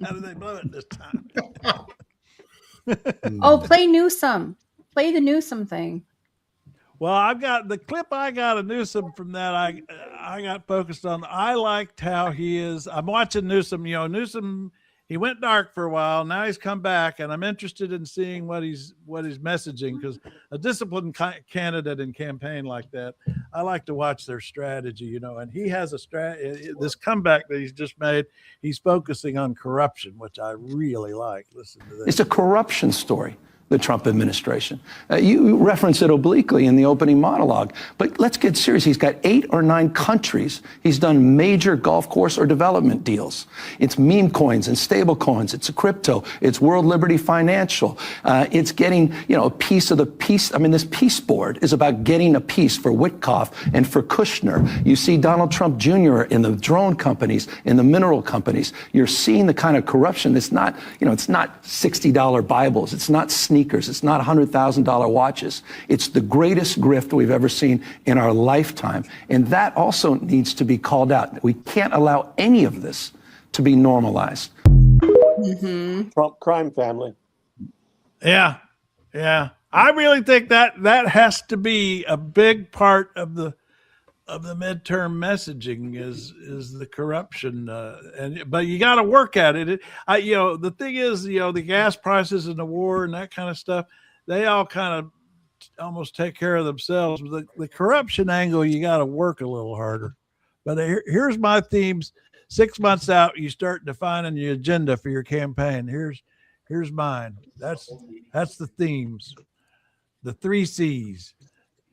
How do they blow it this time? Oh, play Newsom. Play the Newsom thing. Well, I've got the clip. I got a Newsom from that. I got focused on. I liked how he is. I'm watching Newsom. Newsom he went dark for a while. Now he's come back, and I'm interested in seeing what he's messaging, because a disciplined candidate in campaign like that, I like to watch their strategy, you know. And he has this comeback that he's just made. He's focusing on corruption, which I really like. Listen to this. It's a corruption story, the Trump administration. You reference it obliquely in the opening monologue, but let's get serious. He's got 8 or 9 countries. He's done major golf course or development deals. It's meme coins and stable coins. It's a crypto. It's World Liberty Financial. It's getting, a piece of the peace. I mean, this peace board is about getting a piece for Witkoff and for Kushner. You see Donald Trump Jr. in the drone companies, in the mineral companies. You're seeing the kind of corruption. It's not, it's not $60 Bibles. It's not sneakers. It's not $100,000 watches. It's the greatest grift we've ever seen in our lifetime. And that also needs to be called out. We can't allow any of this to be normalized. Mm-hmm. Trump crime family. Yeah. Yeah. I really think that has to be a big part of the midterm messaging is the corruption, but you got to work at it. The thing is, the gas prices and the war and that kind of stuff, they all kind of almost take care of themselves. The corruption angle, you got to work a little harder. But here's my themes. 6 months out, you start defining the agenda for your campaign. Here's mine. That's the themes. The 3 C's: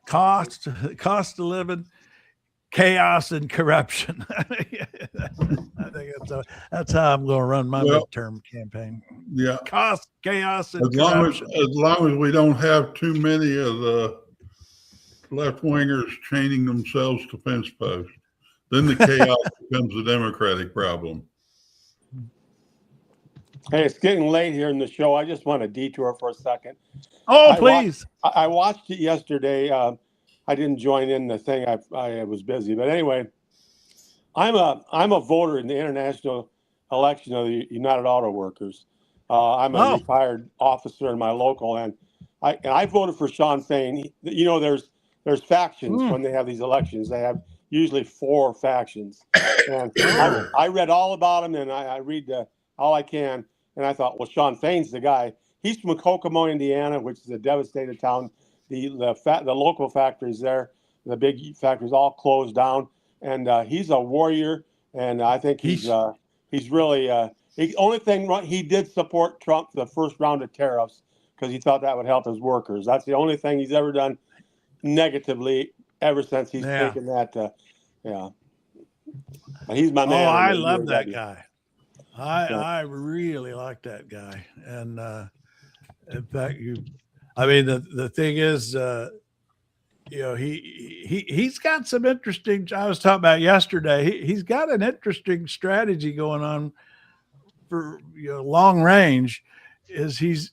cost of living, chaos, and corruption. I think that's how I'm going to run my midterm campaign. Yeah, cost, chaos, and corruption. As long as we don't have too many of the left wingers chaining themselves to fence posts, then the chaos becomes a Democratic problem. Hey, it's getting late here in the show. I just want to detour for a second. Oh, please. I watched it yesterday. I didn't join in the thing. I was busy, but anyway, I'm a voter in the international election of the United Auto Workers. I'm a retired officer in my local, and I voted for Shawn Fain. There's factions when they have these elections. They have usually 4 factions, and I read all about them, and I read all I can, and I thought, well, Shawn Fain's the guy. He's from Kokomo, Indiana, which is a devastated town. The local factories there, the big factories, all closed down, and he's a warrior, and I think he's really the only thing he did support Trump the first round of tariffs because he thought that would help his workers. That's the only thing he's ever done negatively ever since he's taken that. But he's my man. Oh, I love that guy. I really like that guy, and in fact, the thing is, he's got some interesting. I was talking about yesterday. He's got an interesting strategy going on for long range. Is he's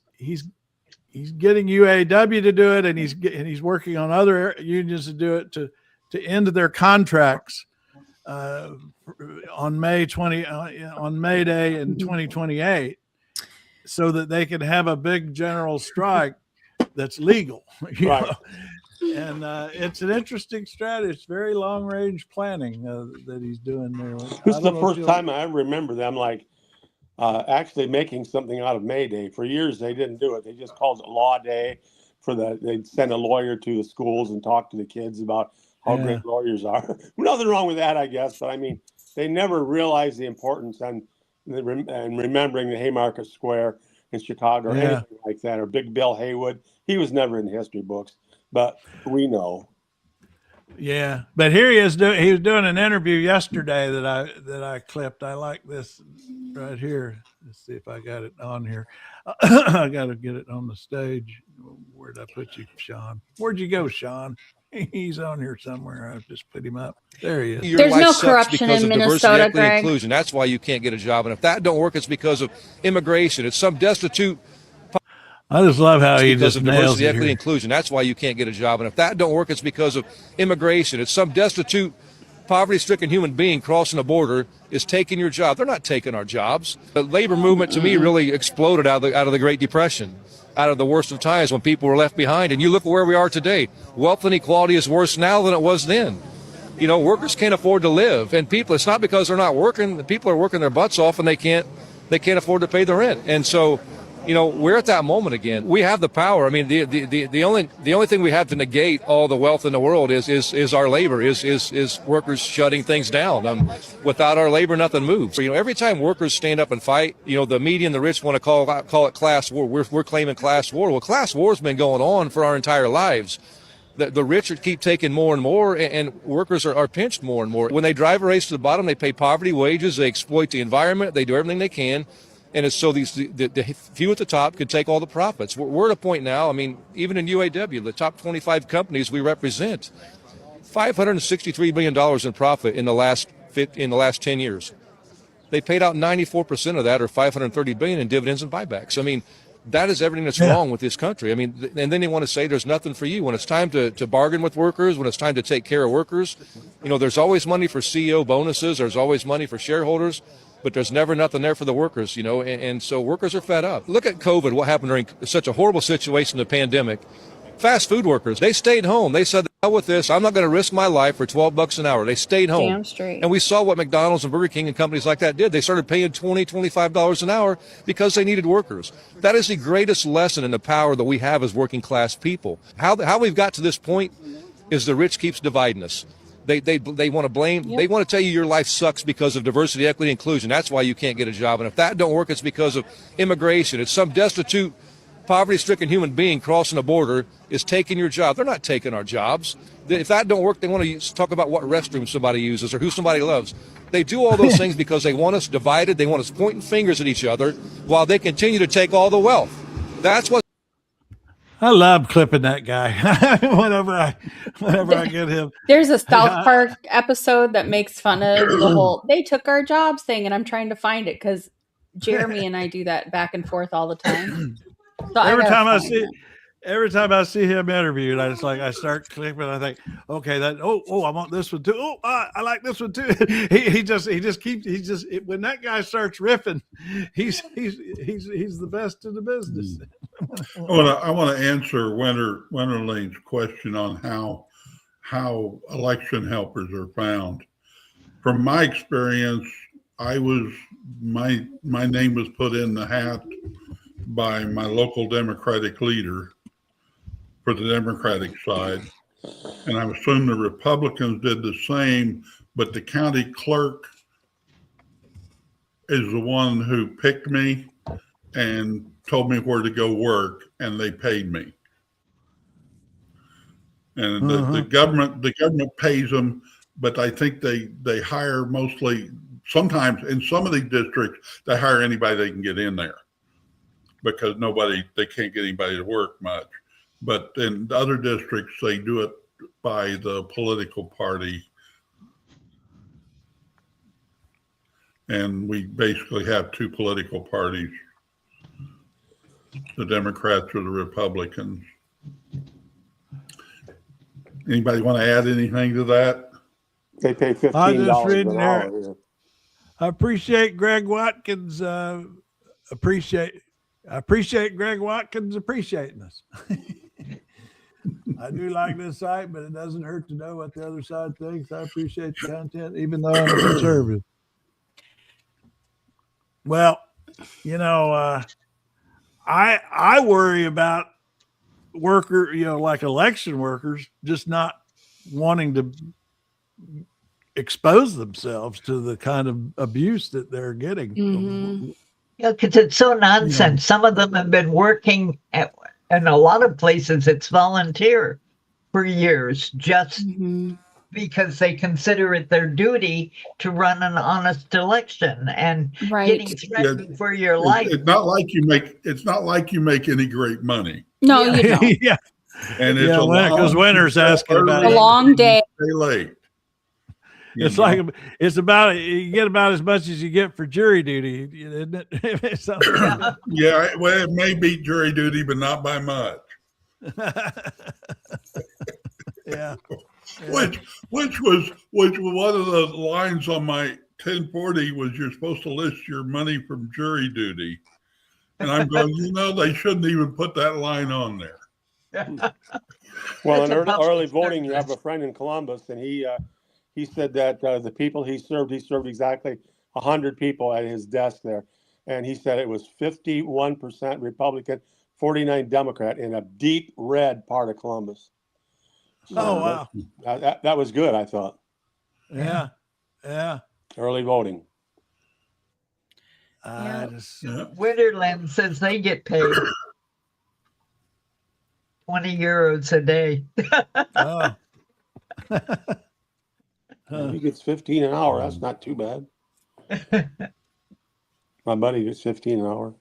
getting UAW to do it, and he's working on other unions to do it to end their contracts on May Day in 2028, so that they can have a big general strike that's legal. Right. And it's an interesting strategy. It's very long range planning that he's doing there. This is the first time I ever remember them actually making something out of May Day. For years they didn't do it. They just called it Law Day. They'd send a lawyer to the schools and talk to the kids about how great lawyers are. Nothing wrong with that, I guess. But I mean, they never realized the importance and remembering the Haymarket Square in Chicago or anything like that, or Big Bill Haywood. He was never in the history books, but we know. Yeah, but here he is. He was doing an interview yesterday that I clipped. I like this right here. Let's see if I got it on here. I got to get it on the stage. Where'd I put you, Shawn? Where'd you go, Shawn? He's on here somewhere. I've just put him up. There he is. There's no corruption in Minnesota, Greg. Inclusion. That's why you can't get a job. And if that don't work, it's because of immigration. It's some destitute. I just love how he just nails diversity, it equity, here. inclusion. That's why you can't get a job. And if that don't work, it's because of immigration. It's some destitute, poverty-stricken human being crossing the border is taking your job. They're not taking our jobs. The labor movement, to me, really exploded out of the Great Depression, out of the worst of times when people were left behind. And you look at where we are today. Wealth inequality is worse now than it was then. Workers can't afford to live. And people, it's not because they're not working. The people are working their butts off and they can't They can't afford to pay the rent. And so, you know, we're at that moment again. We have the power. I mean, the only thing we have to negate all the wealth in the world is our labor, is workers shutting things down. Without our labor, nothing moves. So, you know, every time workers stand up and fight, you know, the media and the rich want to call it class war. We're claiming class war. Well, class war's been going on for our entire lives. The rich keep taking more and more, and workers are pinched more and more. When they drive a race to the bottom, they pay poverty wages, they exploit the environment, they do everything they can. And it's so the few at the top can take all the profits. We're at a point now, I mean, even in UAW, the top 25 companies we represent, $563 million in profit in the last 10 years. They paid out 94% of that, or $530 billion in dividends and buybacks. I mean, that is everything that's wrong with this country. I mean, and then they want to say there's nothing for you. When it's time to bargain with workers, when it's time to take care of workers, you know, there's always money for CEO bonuses, there's always money for shareholders, but there's never nothing there for the workers, you know, and so workers are fed up. Look at COVID, what happened during such a horrible situation, the pandemic. Fast food workers, they stayed home. They said, hell with this, I'm not going to risk my life for $12 an hour. They stayed home. Damn straight. And we saw what McDonald's and Burger King and companies like that did. They started paying $20, $25 an hour because they needed workers. That is the greatest lesson in the power that we have as working class people. How we've got to this point is the rich keeps dividing us. They want to blame. Yep. They want to tell you your life sucks because of diversity, equity, inclusion. That's why you can't get a job. And if that don't work, it's because of immigration. It's some destitute, poverty-stricken human being crossing the border is taking your job. They're not taking our jobs. If that don't work, they want to talk about what restroom somebody uses or who somebody loves. They do all those things because they want us divided. They want us pointing fingers at each other while they continue to take all the wealth. That's what. I love clipping that guy whenever I get him. There's a South Park episode that makes fun of the whole "they took our jobs" thing, and I'm trying to find it because Jeremy and I do that back and forth all the time. So every time I see him interviewed, I start clipping. I think, okay, I want this one too. Oh, I like this one too. he just keeps when that guy starts riffing, he's the best in the business. I want to answer Winterlane's question on how election helpers are found. From my experience, my name was put in the hat by my local Democratic leader for the Democratic side, and I assume the Republicans did the same, but the county clerk is the one who picked me and told me where to go work, and they paid me. And the government pays them, but I think they hire mostly, sometimes in some of these districts, they hire anybody they can get in there because they can't get anybody to work much. But in the other districts, they do it by the political party. And we basically have two political parties, the Democrats or the Republicans. Anybody want to add anything to that? They pay $15 an hour. I appreciate Greg Watkins. I appreciate Greg Watkins appreciating us. I do like this site, but it doesn't hurt to know what the other side thinks. I appreciate the content, even though I'm a conservative. Well, you know, I worry about like election workers just not wanting to expose themselves to the kind of abuse that they're getting. Mm-hmm. Yeah, because it's so nonsense. Some of them have been working in a lot of places, it's volunteer for years, just because they consider it their duty to run an honest election, and getting threatened for your life. It's not like you make any great money. No, you don't. Yeah. And it's because winter's asking about a long day. Stay late. It's about you get about as much as you get for jury duty, isn't it? Yeah, well, it may be jury duty, but not by much. Yeah. Which was one of the lines on my 1040 was you're supposed to list your money from jury duty, and I'm going, they shouldn't even put that line on there. Well, in early voting, you have a friend in Columbus, and he said that the people he served exactly 100 people at his desk there. and he said it was 51% Republican, 49 Democrat in a deep red part of Columbus. Oh, wow. That was good, I thought. Yeah. Early voting. Winterland says they get paid 20 euros a day. Oh. He gets 15 an hour. That's not too bad. My buddy gets 15 an hour.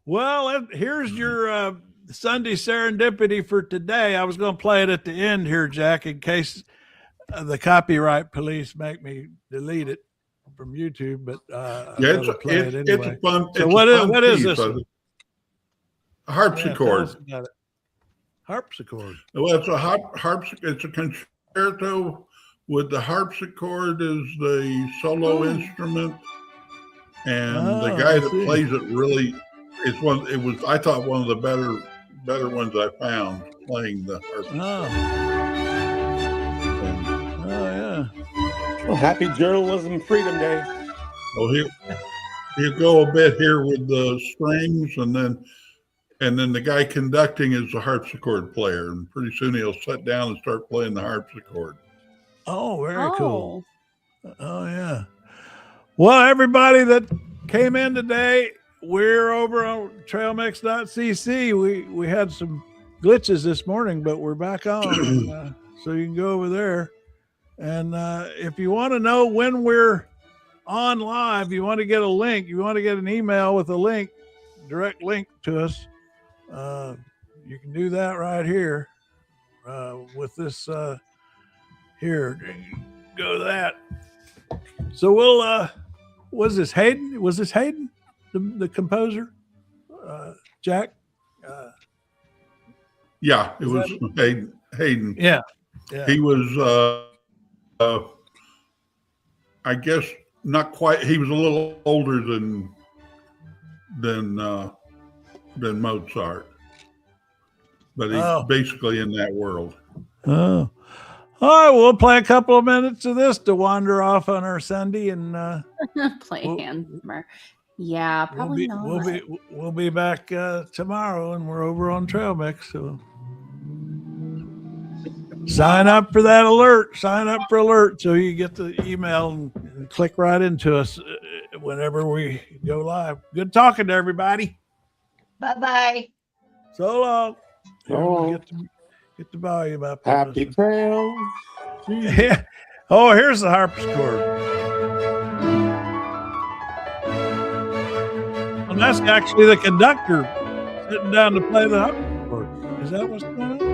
Well, here's your Sunday serendipity for today. I was going to play it at the end here, Jack, in case the copyright police make me delete it from YouTube. But it's a fun. So what is this? A harpsichord. Harpsichord. Well, it's a harpsichord. It's a concerto with the harpsichord as the solo instrument, and the guy that plays it really I thought one of the better ones I found playing the harpsichord. Yeah. Well, happy Journalism Freedom Day. Oh, he'll go a bit here with the strings, and then the guy conducting is the harpsichord player, and pretty soon he'll sit down and start playing the harpsichord. Oh, very cool. Oh, yeah. Well, everybody that came in today, we're over on trailmix.cc. We had some glitches this morning, but we're back on. So you can go over there. And if you want to know when we're on live, you want to get a link, you want to get an email with a link, direct link to us, you can do that right here with this here. Go to that. So we'll was this Haydn? Was this Haydn, the composer? Jack? Yeah, it was Haydn. Yeah. He was I guess not quite. He was a little older than Mozart, but he's basically in that world. Oh, all right. We'll play a couple of minutes of this to wander off on our Sunday and play Handmer. Yeah, probably not. We'll be back tomorrow, and we're over on Trail Mix. So sign up for that alert. Sign up for alert so you get the email and click right into us whenever we go live. Good talking to everybody. Bye-bye. So long. Get the volume up. Happy trails. Yeah. Oh, here's the harpsichord. And that's actually the conductor sitting down to play the harpsichord. Is that what's going on?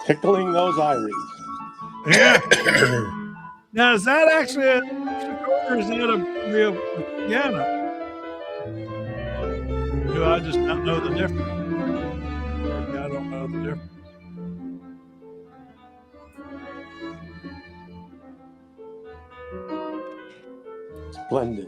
Tickling those iris. Yeah. Now, is that actually a harpsichord or is that a real piano? Do I just not know the difference? I don't know the difference. Splendid.